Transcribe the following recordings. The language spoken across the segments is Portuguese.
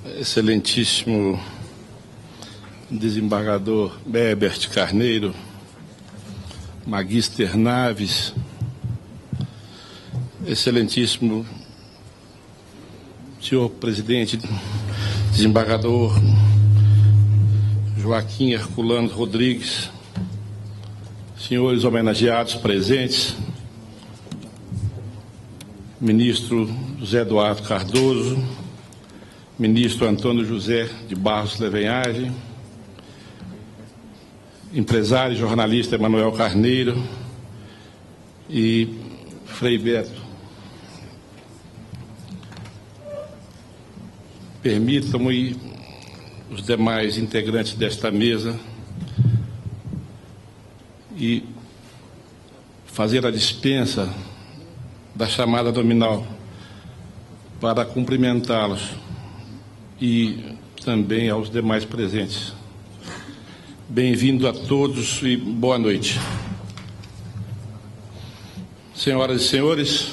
excelentíssimo desembargador Herbert Carneiro, Magister Naves, excelentíssimo senhor presidente, desembargador Joaquim Herculano Rodrigues, senhores homenageados presentes, ministro José Eduardo Cardoso, ministro Antônio José de Barros Levenhage, empresário e jornalista Emanuel Carneiro e Frei Beto. Permitam-me os demais integrantes desta mesa e fazer a dispensa da chamada nominal para cumprimentá-los e também aos demais presentes. Bem-vindo a todos e boa noite. Senhoras e senhores,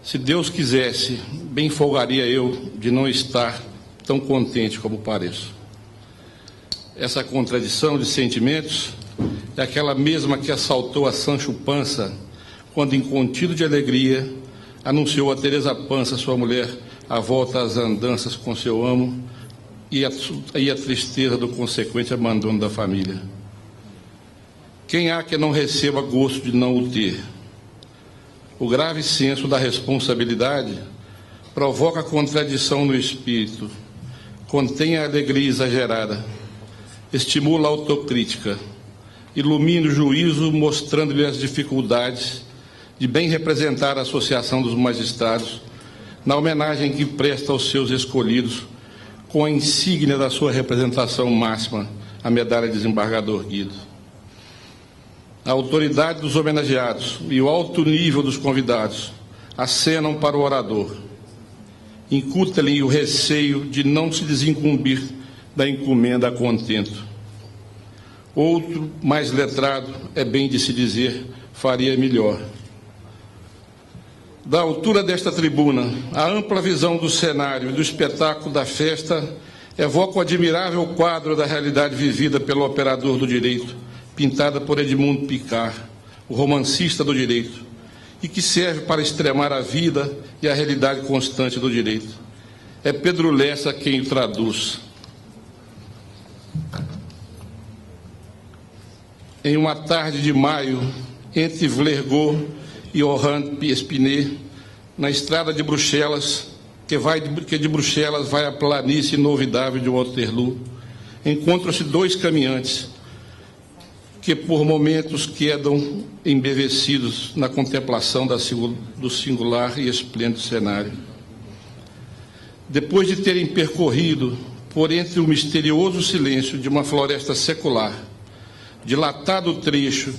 se Deus quisesse, bem folgaria eu de não estar tão contente como pareço. Essa contradição de sentimentos é aquela mesma que assaltou a Sancho Pança quando, incontido de alegria, anunciou a Teresa Pança, sua mulher, a volta às andanças com seu amo e a tristeza do consequente abandono da família. Quem há que não receba gosto de não o ter? O grave senso da responsabilidade provoca contradição no espírito, contém a alegria exagerada, estimula a autocrítica, ilumina o juízo mostrando-lhe as dificuldades de bem representar a Associação dos Magistrados na homenagem que presta aos seus escolhidos com a insígnia da sua representação máxima, a medalha de desembargador Guido. A autoridade dos homenageados e o alto nível dos convidados acenam para o orador. Incuta-lhe o receio de não se desincumbir da encomenda a contento. Outro, mais letrado, é bem de se dizer, faria melhor. Da altura desta tribuna, a ampla visão do cenário e do espetáculo da festa evoca o admirável quadro da realidade vivida pelo operador do direito, pintada por Edmundo Picard, o romancista do direito, e que serve para extremar a vida e a realidade constante do direito. É Pedro Lessa quem o traduz. Em uma tarde de maio, entre Vlergot e Oran-Espinay, na estrada de Bruxelas, que de Bruxelas vai à planície inovidável de Waterloo, encontram-se dois caminhantes que por momentos quedam embevecidos na contemplação do singular e esplêndido cenário. Depois de terem percorrido por entre o misterioso silêncio de uma floresta secular, dilatado trecho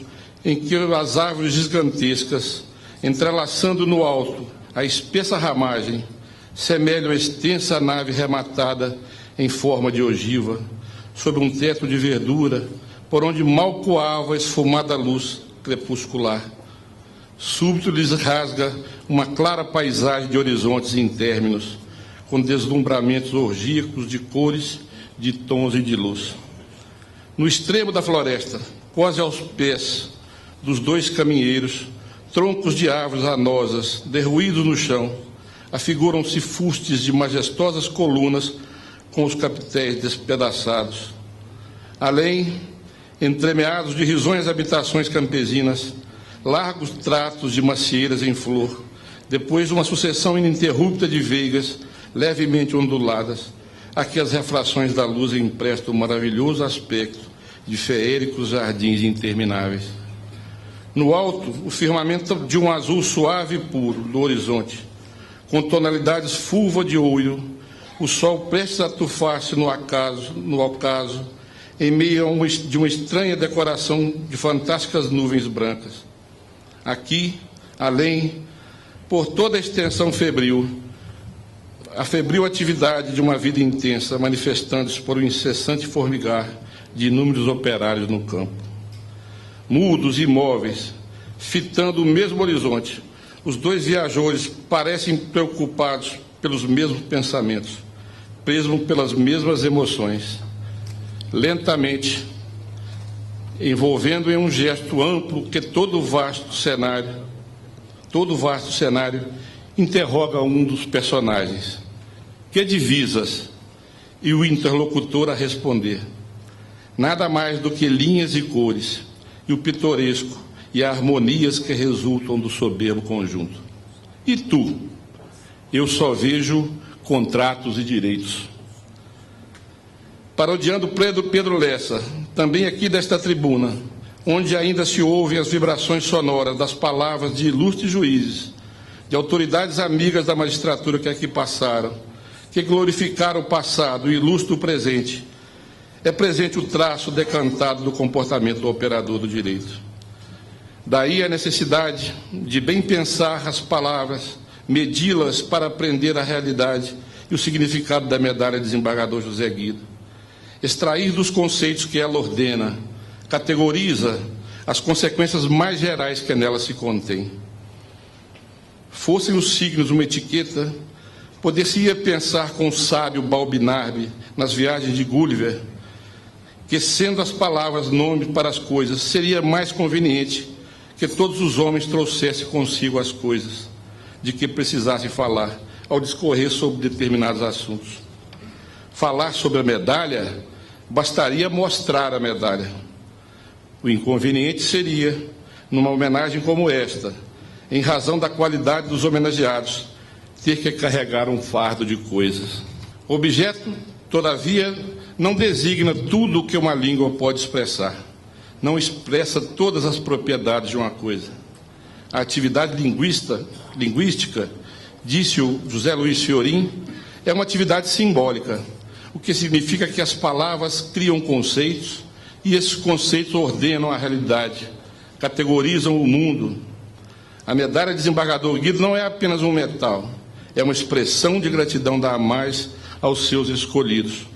em que as árvores gigantescas, entrelaçando no alto a espessa ramagem, semelham a extensa nave rematada em forma de ogiva, sob um teto de verdura, por onde mal coava a esfumada luz crepuscular. Súbito lhes rasga uma clara paisagem de horizontes intérminos, com deslumbramentos orgíacos de cores, de tons e de luz. No extremo da floresta, quase aos pés dos dois caminheiros, troncos de árvores anosas, derruídos no chão, afiguram-se fustes de majestosas colunas com os capitéis despedaçados. Além, entremeados de risonhas habitações campesinas, largos tratos de macieiras em flor, depois uma sucessão ininterrupta de veigas levemente onduladas, a que as refrações da luz emprestam um maravilhoso aspecto de feéricos jardins intermináveis. No alto, o firmamento de um azul suave e puro do horizonte, com tonalidades fulva de ouro, o sol prestes a tufar-se no ocaso, em meio de uma estranha decoração de fantásticas nuvens brancas. Aqui, além, por toda a extensão febril, a febril atividade de uma vida intensa, manifestando-se por um incessante formigar de inúmeros operários no campo. Mudos e imóveis, fitando o mesmo horizonte, os dois viajores parecem preocupados pelos mesmos pensamentos, preso pelas mesmas emoções. Lentamente, envolvendo em um gesto amplo que todo o vasto cenário interroga um dos personagens. Que divisas? E o interlocutor a responder. Nada mais do que linhas e cores, e o pitoresco, e harmonias que resultam do soberbo conjunto. E tu? Eu só vejo contratos e direitos. Parodiando Pedro Lessa, também aqui desta tribuna, onde ainda se ouvem as vibrações sonoras das palavras de ilustres juízes, de autoridades amigas da magistratura que aqui passaram, que glorificaram o passado e ilustram o presente, é presente o traço decantado do comportamento do operador do direito. Daí a necessidade de bem pensar as palavras, medi-las para aprender a realidade e o significado da medalha de desembargador José Guido. Extrair dos conceitos que ela ordena, categoriza as consequências mais gerais que nela se contém. Fossem os signos uma etiqueta, poder-se-ia pensar com o sábio Balbinarbe, nas viagens de Gulliver, que, sendo as palavras nome para as coisas, seria mais conveniente que todos os homens trouxessem consigo as coisas de que precisassem falar ao discorrer sobre determinados assuntos. Falar sobre a medalha, bastaria mostrar a medalha. O inconveniente seria, numa homenagem como esta, em razão da qualidade dos homenageados, ter que carregar um fardo de coisas. O objeto, todavia, não designa tudo o que uma língua pode expressar. Não expressa todas as propriedades de uma coisa. A atividade linguística, disse o José Luiz Fiorin, é uma atividade simbólica, o que significa que as palavras criam conceitos e esses conceitos ordenam a realidade, categorizam o mundo. A medalha de desembargador Guido não é apenas um metal, é uma expressão de gratidão da mais aos seus escolhidos.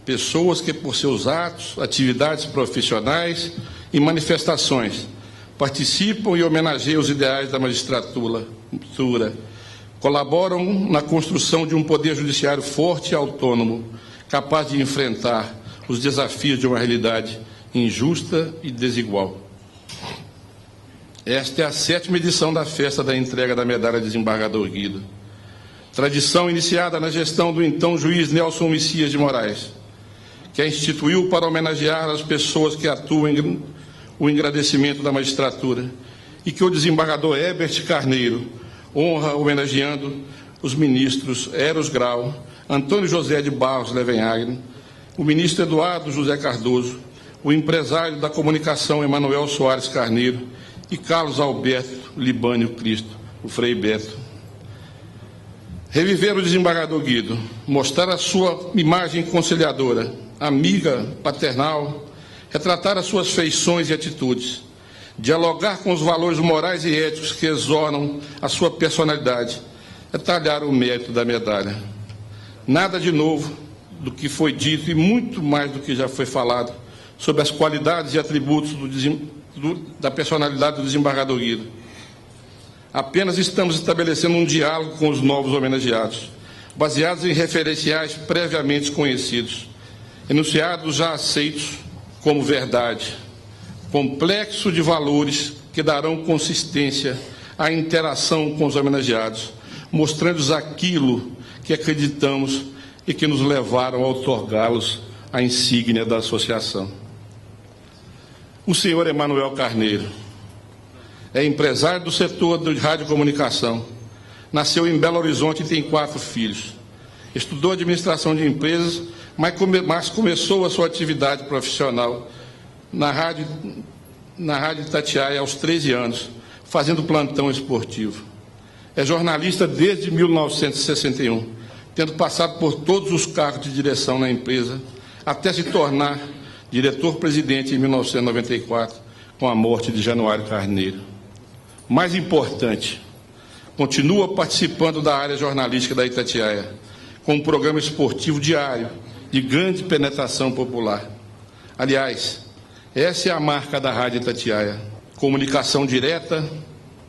Pessoas que, por seus atos, atividades profissionais e manifestações, participam e homenageiam os ideais da magistratura, colaboram na construção de um poder judiciário forte e autônomo, capaz de enfrentar os desafios de uma realidade injusta e desigual. Esta é a 7ª edição da festa da entrega da medalha de desembargador Guido. Tradição iniciada na gestão do então juiz Nelson Messias de Moraes, que a instituiu para homenagear as pessoas que atuam em o engrandecimento da magistratura, e que o desembargador Herbert Carneiro honra homenageando os ministros Eros Grau, Antônio José de Barros Levenhagen, o ministro Eduardo José Cardoso, o empresário da comunicação Emanuel Soares Carneiro e Carlos Alberto Libânio Cristo, o Frei Beto. Reviver o desembargador Guido, mostrar a sua imagem conciliadora, amiga, paternal, retratar as suas feições e atitudes, dialogar com os valores morais e éticos que exornam a sua personalidade, é talhar o mérito da medalha. Nada de novo do que foi dito e muito mais do que já foi falado sobre as qualidades e atributos da personalidade do desembargador Guido. Apenas estamos estabelecendo um diálogo com os novos homenageados, baseados em referenciais previamente conhecidos, enunciados já aceitos como verdade, complexo de valores que darão consistência à interação com os homenageados, mostrando-lhes aquilo que acreditamos e que nos levaram a outorgá-los a insígnia da associação. O senhor Emanuel Carneiro é empresário do setor de radiocomunicação, nasceu em Belo Horizonte e tem 4 filhos. Estudou administração de empresas, mas começou a sua atividade profissional na Rádio Itatiaia aos 13 anos, fazendo plantão esportivo. É jornalista desde 1961, tendo passado por todos os cargos de direção na empresa, até se tornar diretor-presidente em 1994, com a morte de Januário Carneiro. Mais importante, continua participando da área jornalística da Itatiaia, com um programa esportivo diário, de grande penetração popular. Aliás, essa é a marca da Rádio Itatiaia: comunicação direta,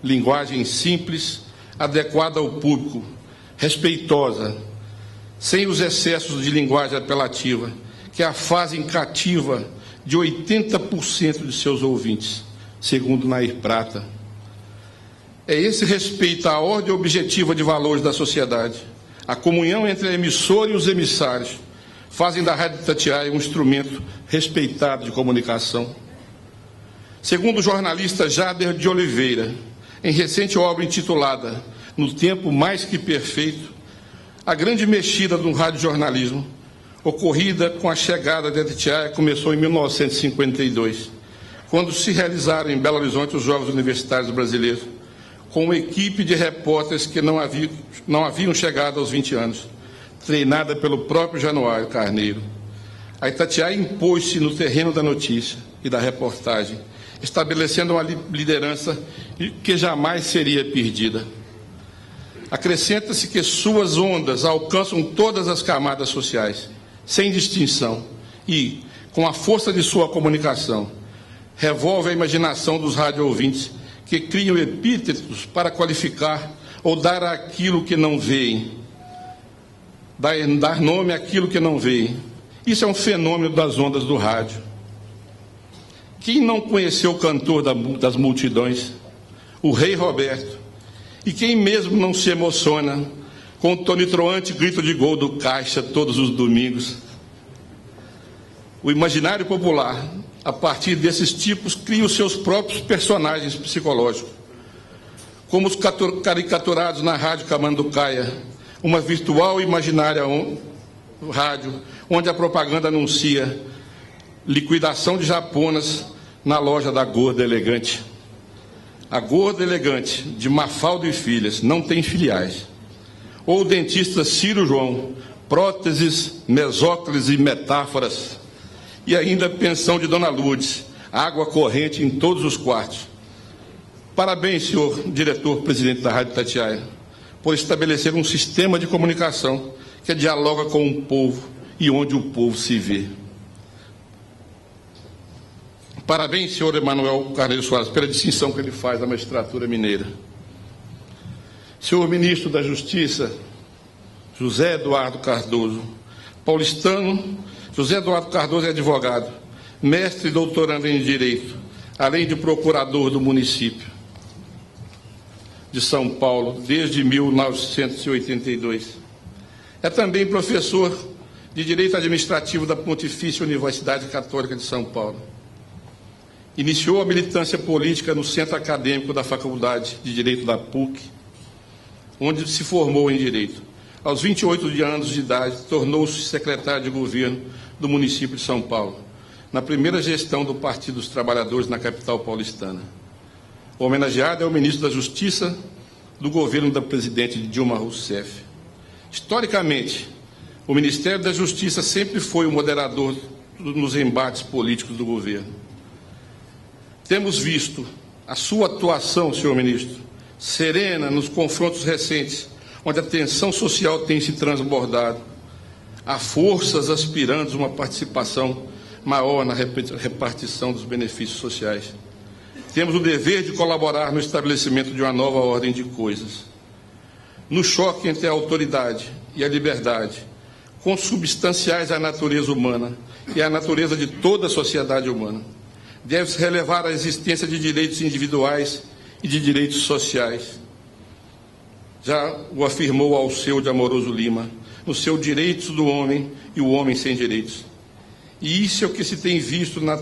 linguagem simples, adequada ao público, respeitosa, sem os excessos de linguagem apelativa, que a fazem cativa de 80% de seus ouvintes, segundo Nair Prata. É esse respeito à ordem objetiva de valores da sociedade, a comunhão entre a emissora e os emissários, fazem da Rádio Itatiaia um instrumento respeitado de comunicação. Segundo o jornalista Jader de Oliveira, em recente obra intitulada No Tempo Mais Que Perfeito, a grande mexida no radiojornalismo, ocorrida com a chegada da Itatiaia, começou em 1952, quando se realizaram em Belo Horizonte os Jogos Universitários Brasileiros, com uma equipe de repórteres que não haviam chegado aos 20 anos, treinada pelo próprio Januário Carneiro. A Itatiaia impôs-se no terreno da notícia e da reportagem, estabelecendo uma liderança que jamais seria perdida. Acrescenta-se que suas ondas alcançam todas as camadas sociais, sem distinção, e, com a força de sua comunicação, revolve a imaginação dos rádio-ouvintes que criam epítetos para qualificar ou dar aquilo que não veem, dar nome àquilo que não veem. Isso é um fenômeno das ondas do rádio. Quem não conheceu o cantor das multidões, o Rei Roberto, e quem mesmo não se emociona com o tonitruante grito de gol do Caixa todos os domingos? O imaginário popular, a partir desses tipos, cria os seus próprios personagens psicológicos, como os caricaturados na Rádio Camanducaia, uma virtual e imaginária rádio, onde a propaganda anuncia liquidação de japonas na loja da Gorda Elegante. A Gorda Elegante, de Mafalda e Filhas, não tem filiais. Ou o dentista Ciro João, próteses, mesóclise e metáforas. E ainda a pensão de Dona Lourdes, água corrente em todos os quartos. Parabéns, senhor diretor-presidente da Rádio Itatiaia, por estabelecer um sistema de comunicação que dialoga com o povo e onde o povo se vê. Parabéns, senhor Emanuel Carneiro Soares, pela distinção que ele faz da magistratura mineira. Senhor ministro da Justiça, José Eduardo Cardoso, paulistano. José Eduardo Cardoso é advogado, mestre e doutorando em Direito, além de procurador do município de São Paulo, desde 1982. É também professor de Direito Administrativo da Pontifícia Universidade Católica de São Paulo. Iniciou a militância política no Centro Acadêmico da Faculdade de Direito da PUC, onde se formou em Direito. Aos 28 anos de idade, tornou-se secretário de governo do município de São Paulo, na primeira gestão do Partido dos Trabalhadores na capital paulistana. O homenageado é o ministro da Justiça do governo da presidente Dilma Rousseff. Historicamente, o Ministério da Justiça sempre foi o moderador nos embates políticos do governo. Temos visto a sua atuação, senhor ministro, serena nos confrontos recentes, onde a tensão social tem se transbordado. Há forças aspirando a uma participação maior na repartição dos benefícios sociais. Temos o dever de colaborar no estabelecimento de uma nova ordem de coisas. No choque entre a autoridade e a liberdade, consubstanciais à natureza humana e à natureza de toda a sociedade humana, deve-se relevar a existência de direitos individuais e de direitos sociais. Já o afirmou Alceu de Amoroso Lima, no seu Direitos do Homem e o Homem Sem Direitos. E isso é o que se tem visto na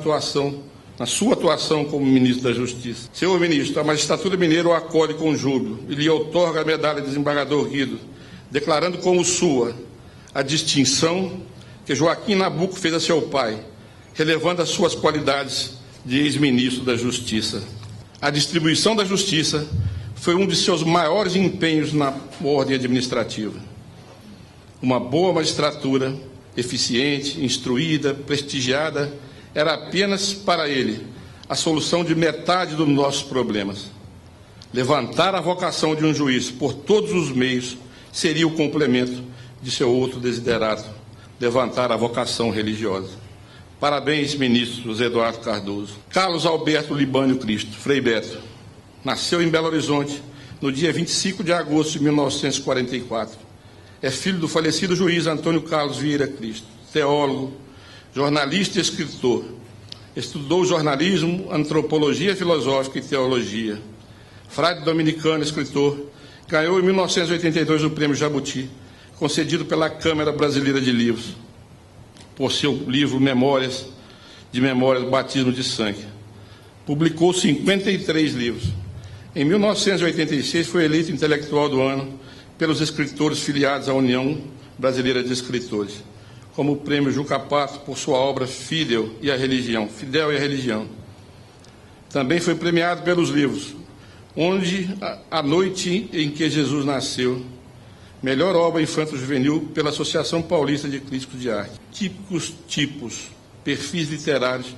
sua atuação como ministro da Justiça. Senhor ministro, a magistratura mineira o acolhe com júbilo e lhe outorga a medalha de desembargador Guido, declarando como sua a distinção que Joaquim Nabuco fez a seu pai, relevando as suas qualidades de ex-ministro da Justiça. A distribuição da Justiça foi um de seus maiores empenhos na ordem administrativa. Uma boa magistratura, eficiente, instruída, prestigiada, era apenas para ele a solução de metade dos nossos problemas. Levantar a vocação de um juiz por todos os meios seria o complemento de seu outro desiderato, levantar a vocação religiosa. Parabéns, ministro José Eduardo Cardoso. Carlos Alberto Libânio Cristo, Frei Beto, nasceu em Belo Horizonte no dia 25 de agosto de 1944. É filho do falecido juiz Antônio Carlos Vieira Cristo, teólogo, jornalista e escritor. Estudou jornalismo, antropologia filosófica e teologia. Frade dominicano, escritor, ganhou em 1982 o Prêmio Jabuti, concedido pela Câmara Brasileira de Livros, por seu livro Memórias Batismo de Sangue. Publicou 53 livros. Em 1986 foi eleito intelectual do ano pelos escritores filiados à União Brasileira de Escritores, como o Prêmio Juca Pato por sua obra Fidel e a Religião. Também foi premiado pelos livros Onde a Noite em que Jesus Nasceu, melhor obra infanto-juvenil pela Associação Paulista de Críticos de Arte. Perfis literários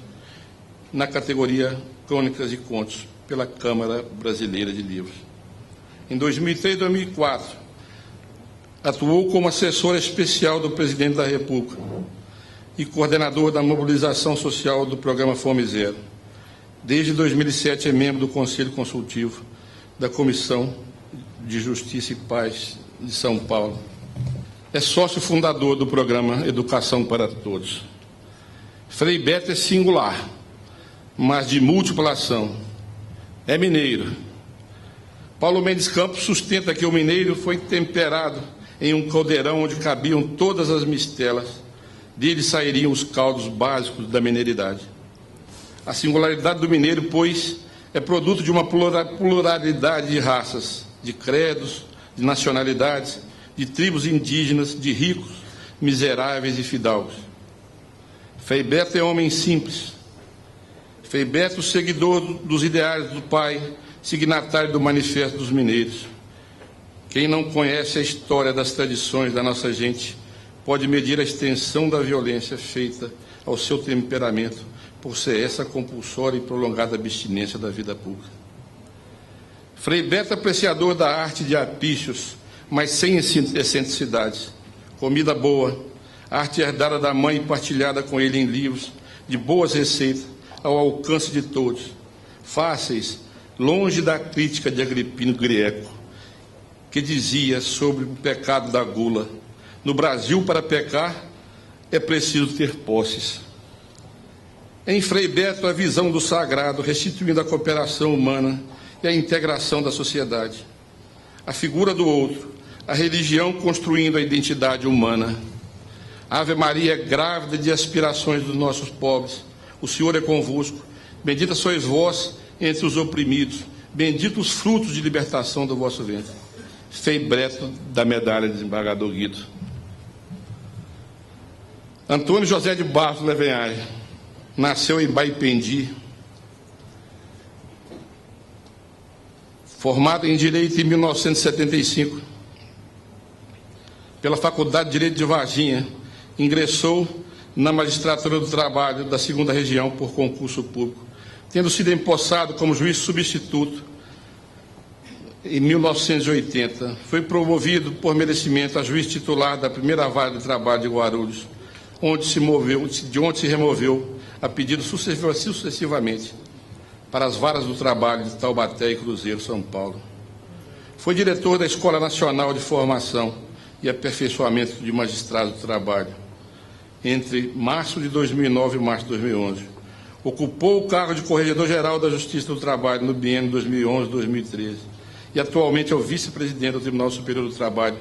na categoria Crônicas e Contos, pela Câmara Brasileira de Livros. Em 2003 e 2004, atuou como assessor especial do Presidente da República e coordenador da mobilização social do programa Fome Zero. Desde 2007 é membro do Conselho Consultivo da Comissão de Justiça e Paz de São Paulo. É sócio fundador do programa Educação para Todos. Frei Beto é singular, mas de múltipla ação. É mineiro. Paulo Mendes Campos sustenta que o mineiro foi temperado em um caldeirão onde cabiam todas as mistelas. Dele sairiam os caldos básicos da mineiridade. A singularidade do mineiro, pois, é produto de uma pluralidade de raças, de credos, de nacionalidades, de tribos indígenas, de ricos, miseráveis e fidalgos. Frei Beto é homem simples. Frei Beto, seguidor dos ideais do pai, signatário do Manifesto dos Mineiros. Quem não conhece a história das tradições da nossa gente pode medir a extensão da violência feita ao seu temperamento por ser essa compulsória e prolongada abstinência da vida pública. Frei Beto, apreciador da arte de apícios, mas sem excentricidades. Comida boa, arte herdada da mãe e partilhada com ele em livros, de boas receitas, ao alcance de todos, fáceis, longe da crítica de Agripino Grieco, que dizia sobre o pecado da gula: no Brasil, para pecar, é preciso ter posses. Em Frei Beto, a visão do sagrado, restituindo a cooperação humana e a integração da sociedade. A figura do outro, a religião construindo a identidade humana. A Ave Maria é grávida de aspirações dos nossos pobres. O Senhor é convosco. Bendita sois vós entre os oprimidos. Benditos os frutos de libertação do vosso ventre. Frei Beto, da medalha de desembargador Guido. Antônio José de Barros Levenhai nasceu em Baipendi, formado em Direito em 1975 pela Faculdade de Direito de Varginha, ingressou na Magistratura do Trabalho da 2ª Região por concurso público, tendo sido empossado como juiz substituto em 1980. Foi promovido por merecimento a juiz titular da 1ª Vara de Trabalho de Guarulhos, de onde se removeu a pedido sucessivamente para as varas do trabalho de Taubaté e Cruzeiro, São Paulo. Foi diretor da Escola Nacional de Formação e Aperfeiçoamento de Magistrados do Trabalho entre março de 2009 e março de 2011. Ocupou o cargo de Corregedor-Geral da Justiça do Trabalho no biênio 2011-2013 e atualmente é o vice-presidente do Tribunal Superior do Trabalho,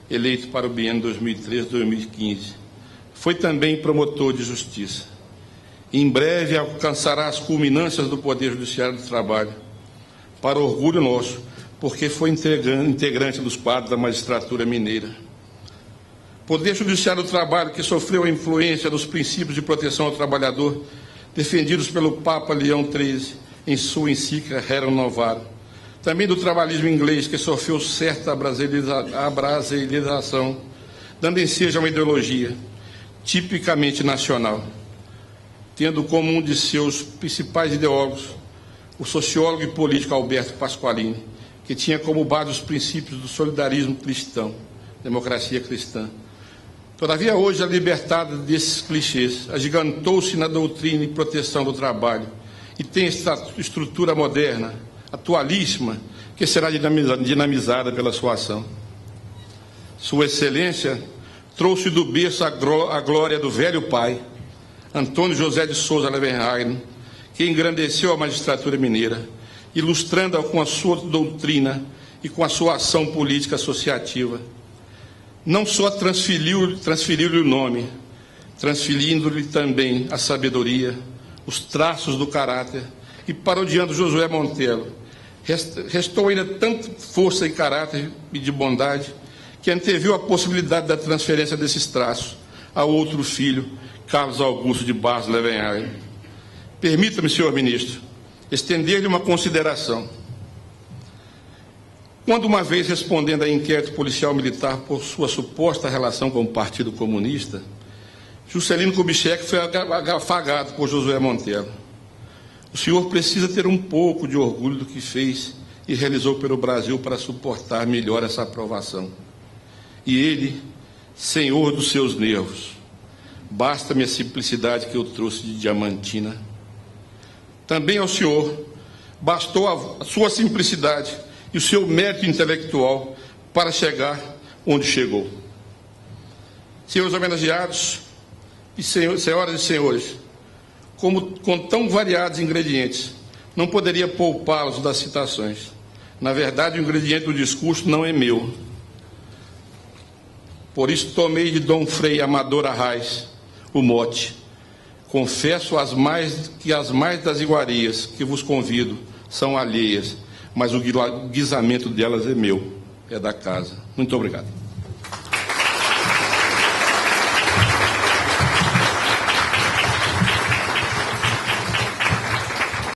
eleito para o biênio 2013-2015. Foi também promotor de justiça. Em breve alcançará as culminâncias do Poder Judiciário do Trabalho, para orgulho nosso, porque foi integrante dos quadros da magistratura mineira. Poder Judiciário do Trabalho que sofreu a influência dos princípios de proteção ao trabalhador defendidos pelo Papa Leão XIII em sua encíclica Rerum Novarum. Também do trabalhismo inglês, que sofreu certa abrasileirização, dando ensejo a uma ideologia tipicamente nacional, tendo como um de seus principais ideólogos o sociólogo e político Alberto Pasqualini, que tinha como base os princípios do solidarismo cristão, democracia cristã. Todavia, hoje, a libertada desses clichês agigantou-se na doutrina e proteção do trabalho e tem esta estrutura moderna, atualíssima, que será dinamizada pela sua ação. Sua Excelência trouxe do berço a glória do velho pai, Antônio José de Souza Levenhagen, que engrandeceu a magistratura mineira, ilustrando-a com a sua doutrina e com a sua ação política associativa. Não só transferiu-lhe o nome, transferindo-lhe também a sabedoria, os traços do caráter, e parodiando Josué Monteiro, restou ainda tanta força e caráter e de bondade que anteviu a possibilidade da transferência desses traços a outro filho, Carlos Augusto de Barros Levenhagen. Permita-me, senhor ministro, estender-lhe uma consideração. Quando, uma vez respondendo a inquérito policial militar por sua suposta relação com o Partido Comunista, Juscelino Kubitschek foi afagado por Josué Monteiro. O senhor precisa ter um pouco de orgulho do que fez e realizou pelo Brasil para suportar melhor essa aprovação. E ele, senhor dos seus nervos, basta-me a simplicidade que eu trouxe de Diamantina. Também ao senhor bastou a sua simplicidade e o seu mérito intelectual para chegar onde chegou. Senhores homenageados, senhoras e senhores, com tão variados ingredientes, não poderia poupá-los das citações. Na verdade, o ingrediente do discurso não é meu. Por isso, tomei de Dom Frei Amador Arraes o mote. Confesso que as mais das iguarias que vos convido são alheias, mas o guisamento delas é meu, é da casa. Muito obrigado.